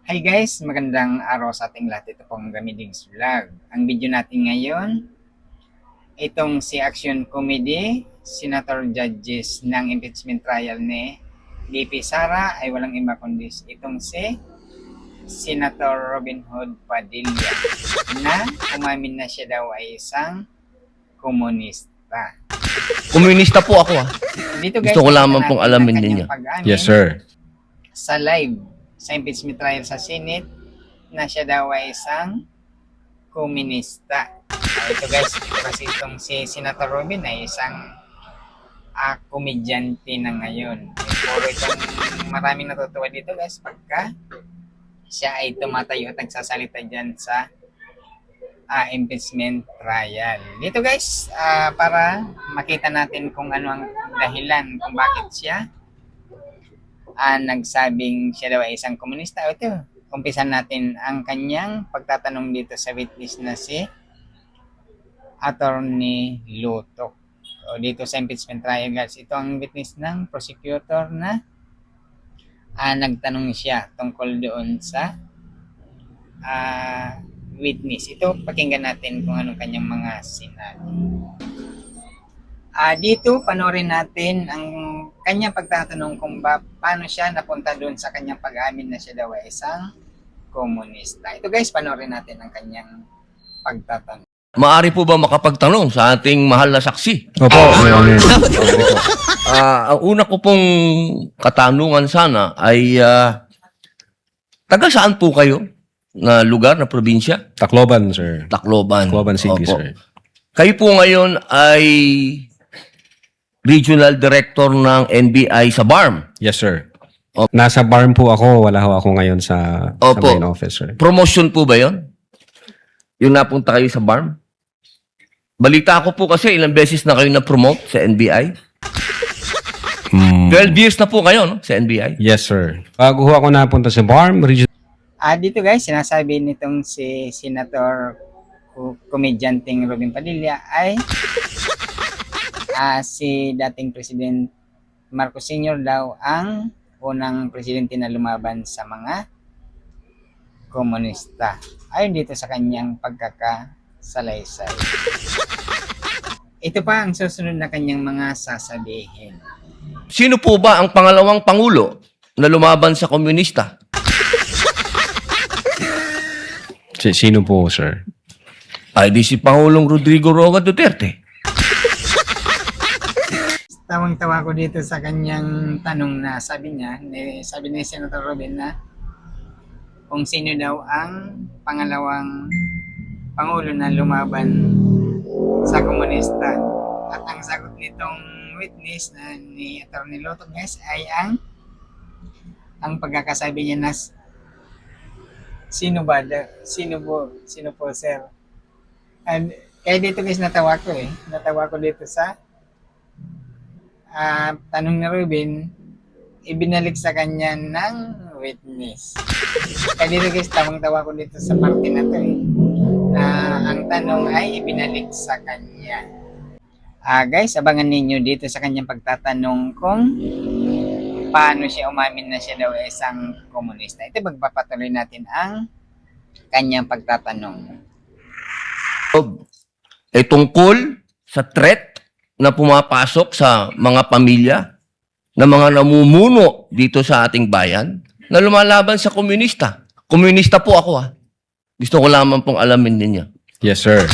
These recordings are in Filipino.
Hi guys, magandang araw sa ating lahat. Ito pong Gamidigs Vlog. Ang video natin ngayon, itong si Action Committee, Senator Judges ng impeachment trial ni BP Sara ay walang iba kundi itong si Senator Robin Hood Padilla na umamin na siya daw ay isang komunista. Komunista po ako Dito guys, Gusto ko nakita lamang pong natin ang alamin kanyang ninyo. pag-amin Yes, sir. sa live sa impeachment trial sa Senate na siya daw ay isang komunista. Ito guys, ito kasi itong si Senator Robin ay isang komedyante na ngayon. Puro itong maraming natutuwa dito guys pagka siya ay tumatayo at nagsasalita dyan sa impeachment trial. Dito guys, para makita natin kung ano ang dahilan kung bakit siya nagsabing siya daw ay isang komunista. Ito, umpisan natin ang kanyang pagtatanong dito sa witness na si Attorney Lutok. O dito sa impeachment trial guys, ito ang witness ng prosecutor na nagtanong siya tungkol doon sa witness. Ito, pakinggan natin kung anong kanyang mga sinabi. Dito, panoorin natin ang kanyang pagtatanong kung paano siya napunta doon sa kanyang pag-amin na siya daw ay isang komunista. Ito guys, panoorin natin ang kanyang pagtatanong. Maari po ba makapagtanong sa ating mahal na saksi? Opo, Your Honor. Ang una ko pong katanungan sana ay taga saan po kayo na lugar, na probinsya? Tacloban, sir. Tacloban. Tacloban City, Opo. sir. Kayo po ngayon ay Regional Director ng NBI sa BARM. Yes, sir. Opo. Nasa BARM po ako. Wala ho ako ngayon sa Opo. main office, sir. Promotion po ba yon? Yung napunta kayo sa BARM? Balita ko po kasi ilang beses na kayo na-promote sa NBI. 12 years na po kayo, no? Sa NBI. Yes, sir. Bago ho ako napunta sa BARM, Dito guys, sinasabi nitong si Senator komedyanteng Robin Padilla ay si dating President Marcos Sr. daw ang unang presidente na lumaban sa mga komunista. Ayon dito sa kanyang pagkakasalaysay. Ito pa ang susunod na kanyang mga sasabihin. Sino po ba ang pangalawang pangulo na lumaban sa komunista? sino po, sir? Ay di si Pangulong Rodrigo Roa Duterte. Tawang-tawa ko dito sa kanyang tanong na sabi ni Senator Robin na kung sino daw ang pangalawang pangulo na lumaban sa komunista. At ang sagot nitong witness na ni Atty. Lutok guys ay ang pagkakasabi niya na sino po sir? And kaya dito guys natawa ko dito sa tanong ni Ruben, ibinalik sa kanya ng witness. Kaya dito guys, tawang-tawa ko dito sa parte na to na ang tanong ay ibinalik sa kanya. Guys, abangan ninyo dito sa kanyang pagtatanong kung paano siya umamin na siya daw ay isang komunista. Ito, magpapatuloy natin ang kanyang pagtatanong. Tungkol sa threat na pumapasok sa mga pamilya na mga namumuno dito sa ating bayan na lumalaban sa komunista. Komunista po ako Gusto ko lamang pong alamin ninyo. Yes, sir.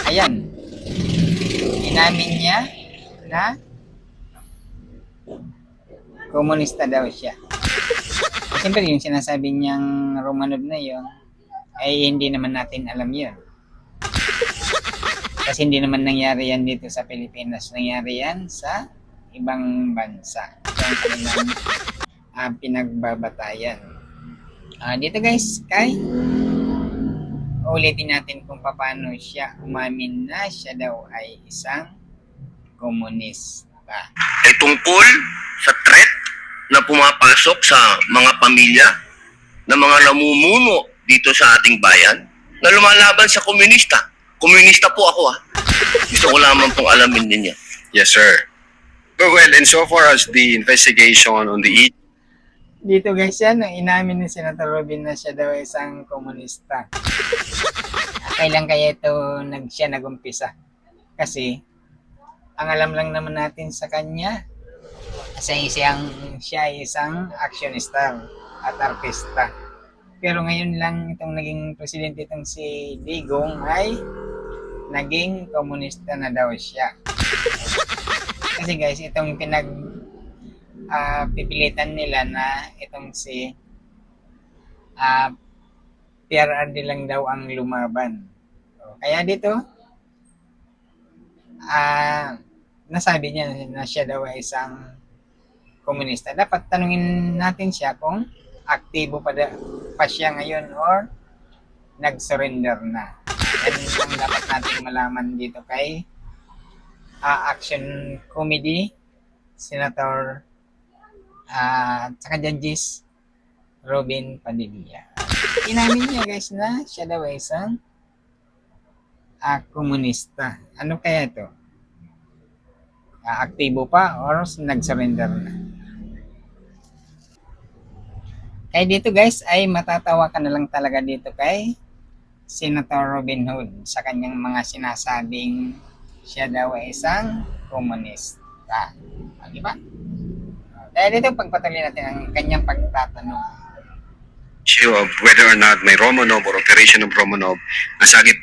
Ayan. Inamin niya na komunista daw siya. Siyempre yung sinasabi niyang Romanov na yun, ay hindi naman natin alam yun. Kasi hindi naman nangyari yan dito sa Pilipinas. Nangyari yan sa ibang bansa. Ito ang kanilang pinagbabatayan. Dito guys, ulitin natin kung paano siya umamin na siya daw ay isang komunista. Tungkol sa threat na pumapasok sa mga pamilya na mga namumuno dito sa ating bayan na lumalaban sa komunista. Komunista po ako Gusto ko lamang pong alamin ninyo. Yes, sir. Well, insofar as the investigation on the Dito guys yan, inamin ni Senator Robin na siya daw ay isang komunista. Kailan kaya ito siya nagumpisa? Kasi, ang alam lang naman natin sa kanya, siya ay isang action star at artista. Pero ngayon lang itong naging presidente itong si Digong ay naging komunista na daw siya. Kasi guys, itong pipilitan nila na itong si PRRD lang daw ang lumaban. Kaya dito, nasabi niya na siya daw ay isang komunista. Dapat tanungin natin siya kung aktibo pa siya ngayon or nag-surrender na. Yan ang dapat natin malaman dito kay Action Comedy, Senator at saka Judges Robin Padilla. Inamin niya guys na siya daw ay isang komunista. Ano kaya ito? Aktibo pa or nag-surrender na? Kaya dito guys ay matatawa ka na lang talaga dito kay Senator Robin Hood sa kanyang mga sinasabing siya daw ay isang komunista. Di ba? Kaya dito pagpatuloy natin ang kanyang pagtatanong. Issue of whether or not may Romanov or operation of Romanov.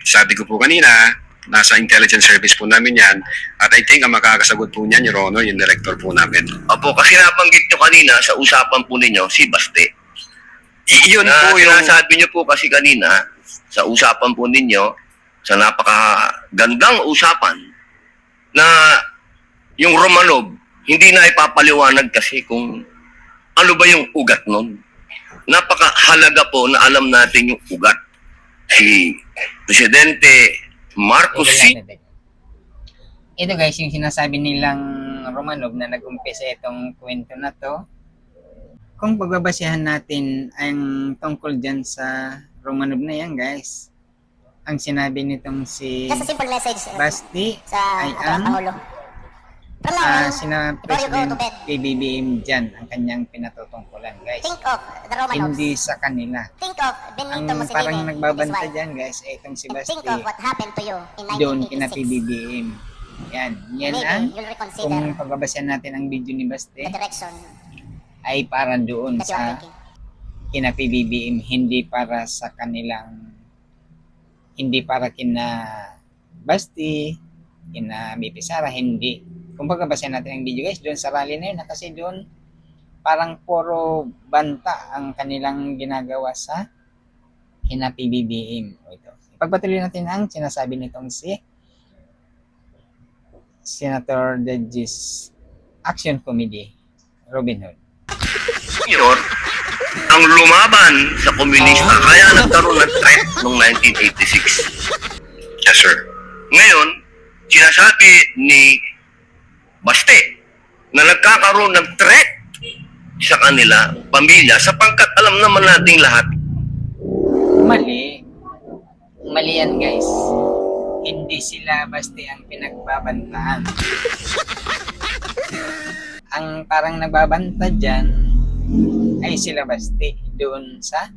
Sabi ko po kanina, nasa intelligence service po namin yan. At I think ang makakasagot po niyan, Your Honor, yung director po namin. Opo, kasi nabanggit nyo kanina sa usapan po ninyo, si Baste. Yun Na po yung... sinasabi nyo po kasi kanina, sa usapan po ninyo, sa napakagandang usapan, na yung Romanov, hindi na ipapaliwanag kasi kung ano ba yung ugat nun. Napakahalaga po na alam natin yung ugat. Si Presidente Marcos Ito guys, yung sinasabi nilang Romanov na nag-umpisa itong kwento na to. Kung pagbabasehan natin ang tungkol dyan sa Romanov na yan guys, ang sinabi nitong si Just a simple message Basti sa ay ating ang Pangulo. Pero sina before you go President to bed, PBBM dyan ang kanyang pinatutungkulan guys. think of the Romanovs. Hindi sa kanila. Think of Ang Benito Mussolini parang and his nagbabanta wife. dyan guys ay itong si And Basti think of what happened to you in doon kina 1986. PBBM. Yan Maybe ang you'll reconsider kung pagbabasehan natin ang video ni Basti the direction ay para doon that you are sa taking. kina PBBM, hindi para sa kanilang, hindi para kina Basti, kina BP Sara, hindi. Kung pagbabasehan natin ang video guys, doon sa rally na yun, kasi doon parang puro banta ang kanilang ginagawa sa kina PBBM. O ito. Ipagpatuloy natin ang sinasabi nitong si Senator Judges Action Committee, Robin Hood. Senior, ang lumaban sa komunista, kaya nagkaroon ng threat noong 1986. Yes, sir. Ngayon, sinasabi ni Baste na nagkakaroon ng threat sa kanila, pamilya, sapagkat alam naman nating lahat. Mali. Mali yan guys. Hindi sila Basti ang pinagbabantaan. Ang parang nagbabanta dyan ay sila Basti doon sa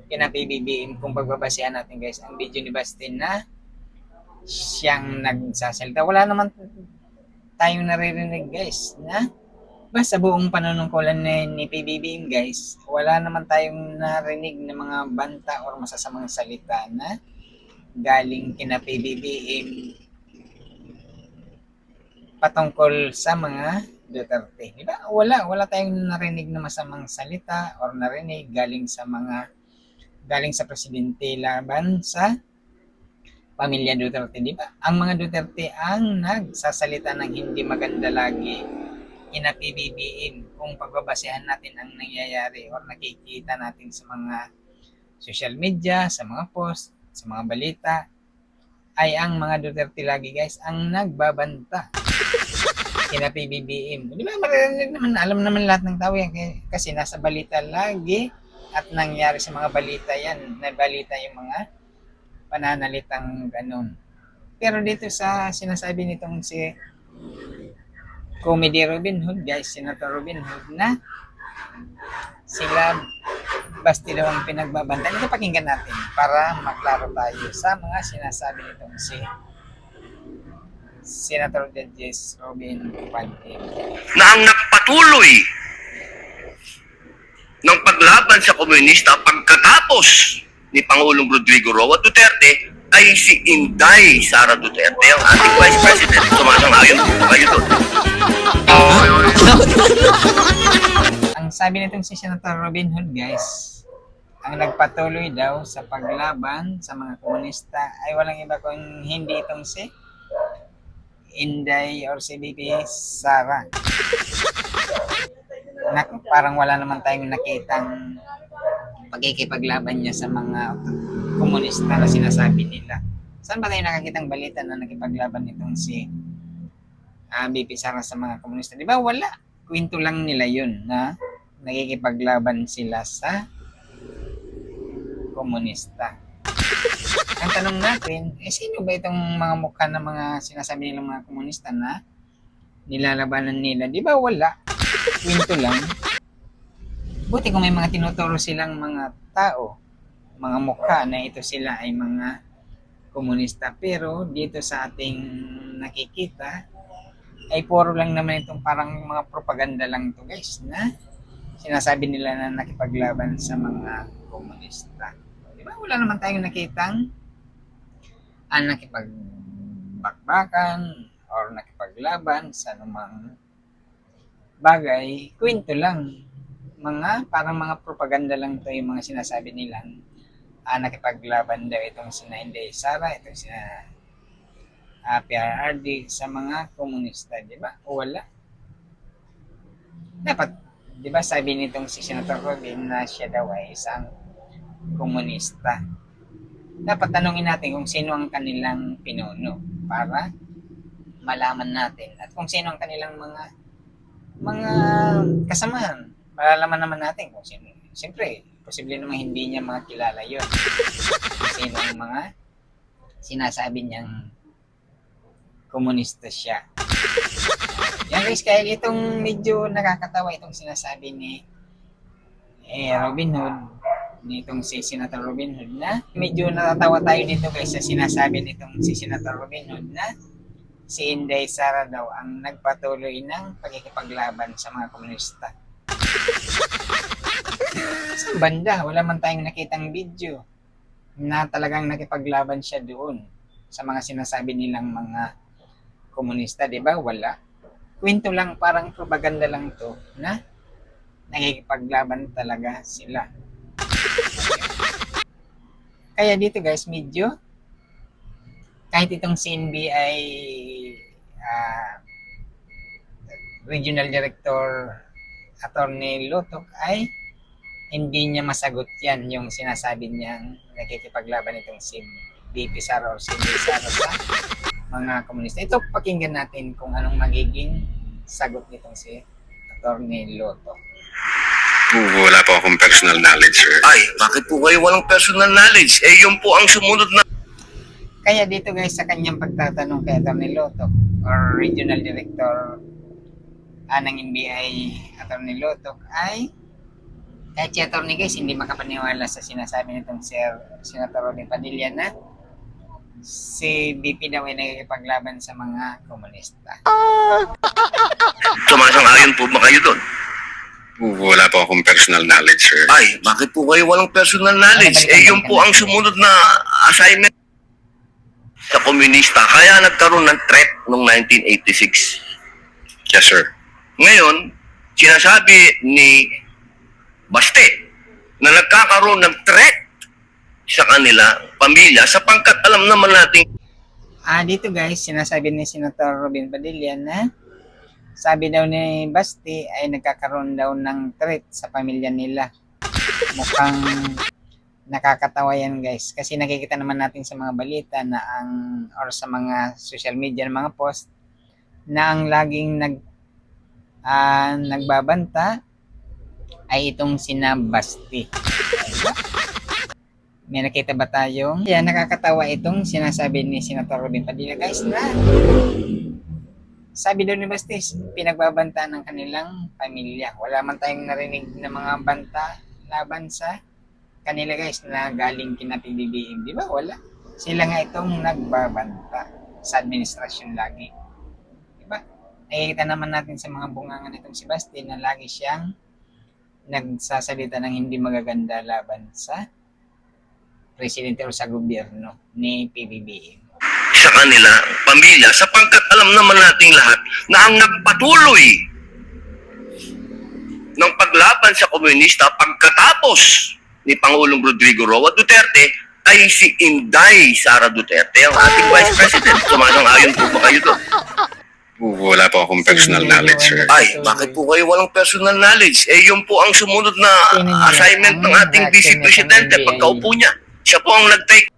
kina PBBM. Kung pagbabasehan natin guys ang video ni Basti na siyang nagsasalita. Wala naman tayong naririnig guys na basta buong panunungkulan ni PBBM guys, wala naman tayong narinig na mga banta or masasamang salita na galing kina PBBM patungkol sa mga Duterte. Di ba? Wala tayong narinig na masamang salita or narinig galing sa presidente laban sa pamilya Duterte, di ba? Ang mga Duterte ang nagsasalita ng hindi maganda lagi ina PBBM. Kung pagbabasehan natin ang nangyayari or nakikita natin sa mga social media, sa mga post, sa mga balita, ay ang mga Duterte lagi guys ang nagbabanta kina PBBM. Di ba? Maririnig naman, alam naman lahat ng tao yan kasi nasa balita lagi at nangyari sa mga balita yan. Nabalita yung mga pananalitang ganun. Pero dito sa sinasabi nitong si Comedy Robin Hood guys, Senator Robin Hood na sila Basti daw ang pinagbabantaan. Ito pakinggan natin para maklaro tayo sa mga sinasabi nitong si Senator Judges Robin Padilla. Na ang nagpatuloy ng paglaban sa komunista pagkatapos ni Pangulong Rodrigo Roa Duterte ay si Inday Sara Duterte, ang ating Vice President. Sumasang-ayon po kayo doon. Ang sabi nitong si Senator Robin Hood, guys, ang nagpatuloy daw sa paglaban sa mga komunista ay walang iba kung hindi itong si Inday or si BP Sara. Naku, parang wala naman tayong nakitang pagkikipaglaban niya sa mga komunista na sinasabi nila. Saan ba tayo nakakitang balita na nakipaglaban nitong si BP Sara sa mga komunista? Di ba wala? Kwento lang nila yun na nakikipaglaban sila sa komunista. Ang tanong natin, sino ba itong mga mukha ng mga sinasabi nilang mga komunista na nilalabanan nila? Di ba wala? Kwento lang. Buti kung may mga tinuturo silang mga tao, mga mukha na ito sila ay mga komunista. Pero dito sa ating nakikita, ay puro lang naman itong parang mga propaganda lang to, guys, na sinasabi nila na nakipaglaban sa mga komunista. Di ba? Wala naman tayong nakitang nakipagbakbakan or nakipaglaban sa anumang bagay. Kwento lang. Parang mga propaganda lang to yung mga sinasabi nilang nakipaglaban daw itong sina Inday Sara, itong sina PRRD sa mga komunista. Di ba? O wala. Dapat, di ba sabi nitong si Senator Robin na siya daw ay isang komunista. Dapat tanungin natin kung sino ang kanilang pinuno para malaman natin. At kung sino ang kanilang mga kasamahan. Malalaman naman natin kung sino. Siyempre, posible naman hindi niya mga kilala yun. Kung sino ang mga sinasabi niyang komunista siya. Yan guys, kaya itong medyo nakakatawa itong sinasabi ni Robin Hood, nitong si Senator Robin Hood, na medyo natatawa tayo dito guys sa sinasabi nitong si Senator Robin Hood na si Inday Sara daw ang nagpatuloy ng pagkikipaglaban sa mga komunista. Sa banda, wala man tayong nakitang video na talagang nakipaglaban siya doon sa mga sinasabi nilang mga komunista, di ba? Wala. Kwento lang, parang propaganda lang to na nakikipaglaban talaga sila. Kaya dito guys, medyo kahit itong CNB ay Regional Director Attorney Lotok ay hindi niya masagot yan yung sinasabi niyang nakikipaglaban itong si BP Sara o si BP Sara sa mga komunista. Ito, pakinggan natin kung anong magiging sagot nitong si Attorney Lotok. Wala po akong personal knowledge, sir. Ay, bakit po kayo walang personal knowledge? Yun po ang sumunod na Kaya dito guys, sa kanyang pagtatanong kay Attorney Lotok or Regional Director ng NBI Attorney Lotok ay kahit si Attorney guys hindi makapaniwala sa sinasabi nitong Senator Robin Padilla na si BP daw ay nakikipaglaban sa mga komunista. Sumasang-ayon po ba kayo doon? Wala po akong personal knowledge, sir. Ay, bakit po kayo walang personal knowledge? Yun po ang sumunod na assignment sa komunista. Kaya nagkaroon ng threat noong 1986. Yes, sir. Ngayon, sinasabi ni Baste na nagkakaroon ng threat sa kanila, pamilya, sapagkat alam naman natin Dito guys, sinasabi ni Senator Robin Padilla na sabi daw ni Basti ay nagkakaroon daw ng threat sa pamilya nila. Mukhang nakakatawa yan guys. Kasi nakikita naman natin sa mga balita na or sa mga social media ng mga post na ang laging nagbabanta ay itong sina Basti. May nakita ba tayong? Kaya nakakatawa itong sinasabi ni Senator Robin Padilla guys na sabi doon ni Bastis, pinagbabantaan ng kanilang pamilya. Wala man tayong narinig na mga banta laban sa kanila guys na galing kina PBBM. Di ba? Wala. Sila nga itong nagbabanta sa administrasyon lagi. Di ba? Nakikita naman natin sa mga bungangan nitong si Basti na lagi siyang nagsasalita ng hindi magaganda laban sa presidente o sa gobyerno ni PBBM. Sa kanila, pamilya, sapagkat alam naman nating lahat na ang nagpatuloy ng paglaban sa komunista pagkatapos ni Pangulong Rodrigo Roa Duterte ay si Inday Sara Duterte, ang ating Vice President. Sumasang-ayon po ba kayo doon? Wala po akong personal knowledge, sir. Ay, bakit po kayo walang personal knowledge? Eh, yun po ang sumunod na assignment ng ating Vice Presidente pagkaupo niya. Siya po ang nag-take.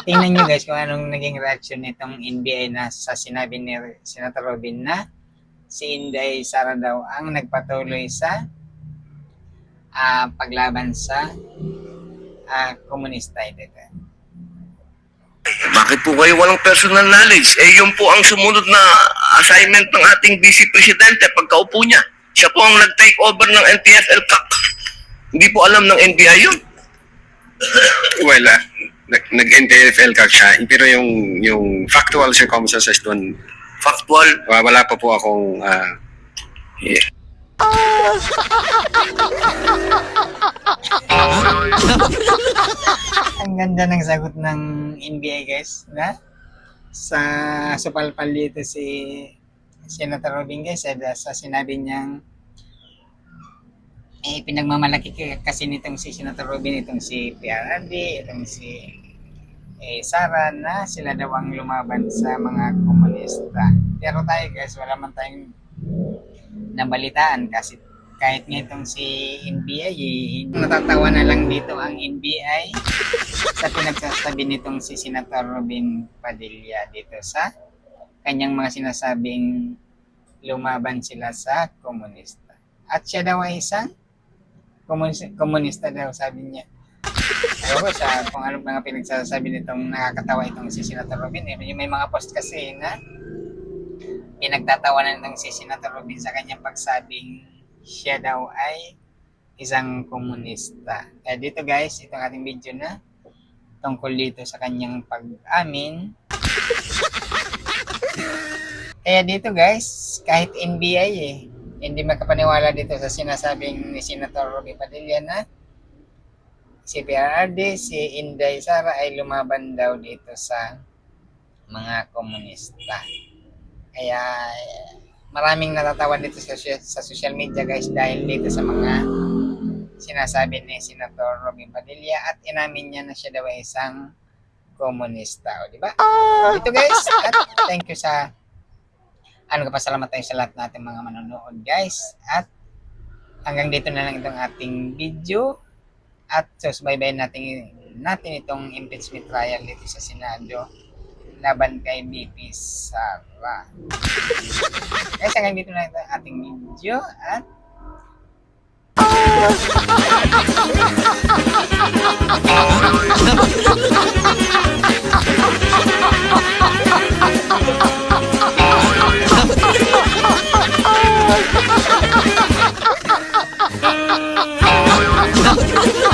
Tingnan nyo guys kung anong naging reaction nitong NBI na sa sinabi ni Senator Robin na si Inday Sara daw ang nagpatuloy sa paglaban sa komunista dito. Bakit po kayo walang personal knowledge? Eh, yun po ang sumunod na assignment ng ating Vice Presidente pagkaupo niya. Siya po ang nag-take over ng NTFL CAC. Hindi po alam ng NBI yun. Well, nag-NTFL ka siya, pero yung factual circumstances doon, Factual. wala pa po akong yeah. Ang ganda ng sagot ng NBI guys na sa supalpal dito si Senator Robin guys sa sinabi niyang pinagmamalaki kasi nitong si Senator Robin, itong si PRRD, itong si Sara na sila daw ang lumaban sa mga komunista. Pero tayo guys, wala man tayong nabalitaan kasi kahit nga itong si NBI, natatawa na lang dito ang NBI sa pinagsasabi nitong si Senator Robin Padilla dito sa kanyang mga sinasabing lumaban sila sa komunista. At siya daw ay isang komunista daw, sabi niya. Ayoko sa kung ano mga pinagsasabi nitong nakakatawa itong si Senator Robin. May mga post kasi na pinagtatawanan ng si Senator Robin sa kanyang pagsabing siya daw ay isang komunista. Kaya dito guys, itong ating video na tungkol dito sa kanyang pag-amin. Kaya dito guys, kahit NBI hindi makapaniwala dito sa sinasabing ni Senator Robin Padilla na si PRRD, si Inday Sara ay lumaban daw dito sa mga komunista. Kaya maraming natatawa dito sa social media guys dahil dito sa mga sinasabi ni Senator Robin Padilla at inamin niya na siya daw ay isang komunista. O, di ba? Dito guys, at thank you sa pasalamat tayo sa lahat natin mga manonood guys. At hanggang dito na lang itong ating video. At susubaybayin natin itong impeachment trial dito sa Senado laban kay BP Sara. Guys, hanggang dito na itong ating video at Ha ha ha!